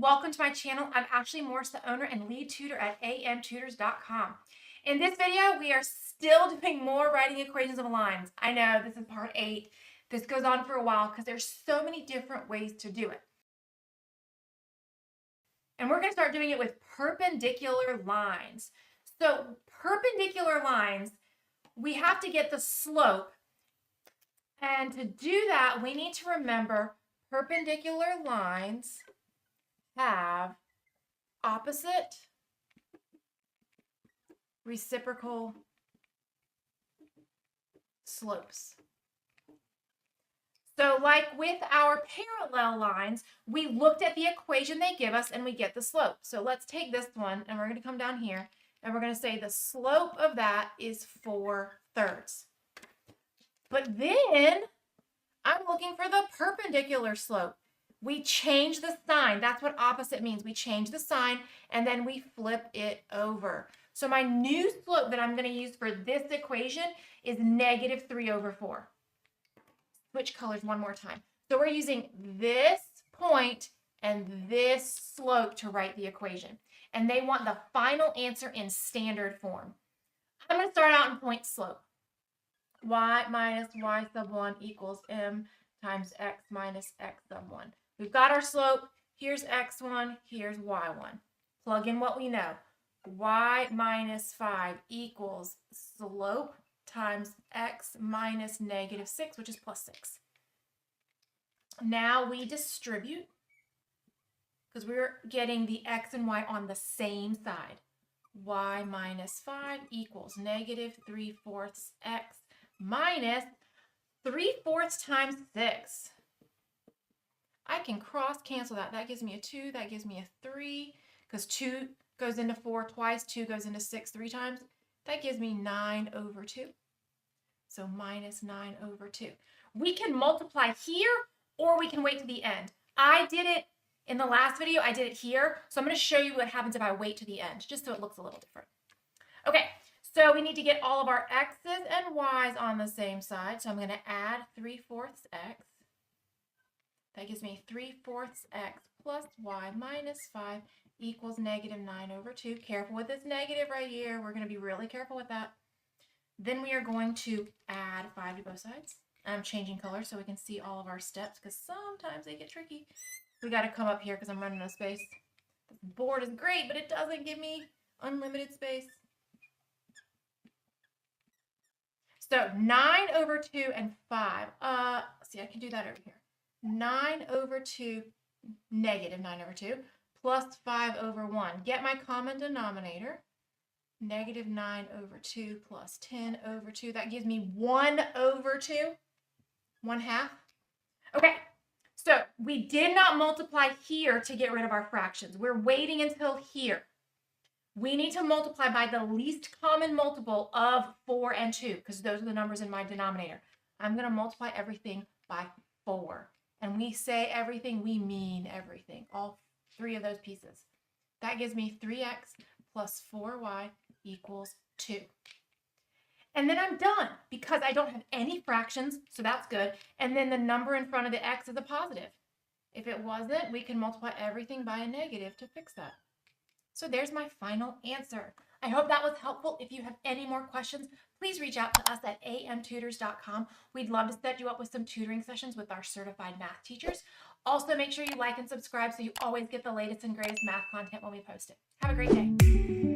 welcome to my channel. I'm Ashley Morse, the owner and lead tutor at amtutors.com. In this video, we are still doing more writing equations of lines. I know this is part 8. This goes on for a while because there's so many different ways to do it. And we're going to start doing it with perpendicular lines. So perpendicular lines, we have to get the slope. And to do that, we need to remember perpendicular lines have opposite reciprocal slopes. So like with our parallel lines, we looked at the equation they give us and we get the slope. So let's take this one and we're going to come down here and we're going to say the slope of that is 4/3. But then I'm looking for the perpendicular slope. We change the sign. That's what opposite means. We change the sign and then we flip it over. So my new slope that I'm going to use for this equation is -3/4. Switch colors one more time. So we're using this point and this slope to write the equation. And they want the final answer in standard form. I'm going to start out in point slope. Y minus y sub 1 equals m times x minus x sub 1. We've got our slope. Here's x1, here's y1. Plug in what we know. Y minus 5 equals slope times x minus -6, which is +6. Now we distribute because we're getting the x and y on the same side. Y minus 5 equals -3/4 x minus 3/4 times 6. I can cross cancel that. That gives me a 2. That gives me a 3 because 2 goes into 4 twice. 2 goes into 6 3 times. That gives me 9/2. So minus 9/2. We can multiply here or we can wait to the end. I did it in the last video. I did it here. So I'm going to show you what happens if I wait to the end, just so it looks a little different. Okay, so we need to get all of our x's and y's on the same side. So I'm going to add 3/4 x. That gives me 3/4 x plus y minus 5 equals -9/2. Careful with this negative right here. We're going to be really careful with that. Then we are going to add 5 to both sides. I'm changing color so we can see all of our steps because sometimes they get tricky. We got to come up here because I'm running out of space. This board is great, but it doesn't give me unlimited space. So 9/2 and 5. See, I can do that over here. 9/2, -9/2, plus 5/1. Get my common denominator. -9/2 plus 10/2. That gives me 1/2. 1/2. Okay, so we did not multiply here to get rid of our fractions. We're waiting until here. We need to multiply by the least common multiple of 4 and 2 because those are the numbers in my denominator. I'm going to multiply everything by 4. And we say everything, we mean everything. All 3 of those pieces. That gives me 3x plus 4y equals 2. And then I'm done because I don't have any fractions, so that's good. And then the number in front of the x is a positive. If it wasn't, we can multiply everything by a negative to fix that. So there's my final answer. I hope that was helpful. If you have any more questions, please reach out to us at amtutors.com. We'd love to set you up with some tutoring sessions with our certified math teachers. Also, make sure you like and subscribe so you always get the latest and greatest math content when we post it. Have a great day.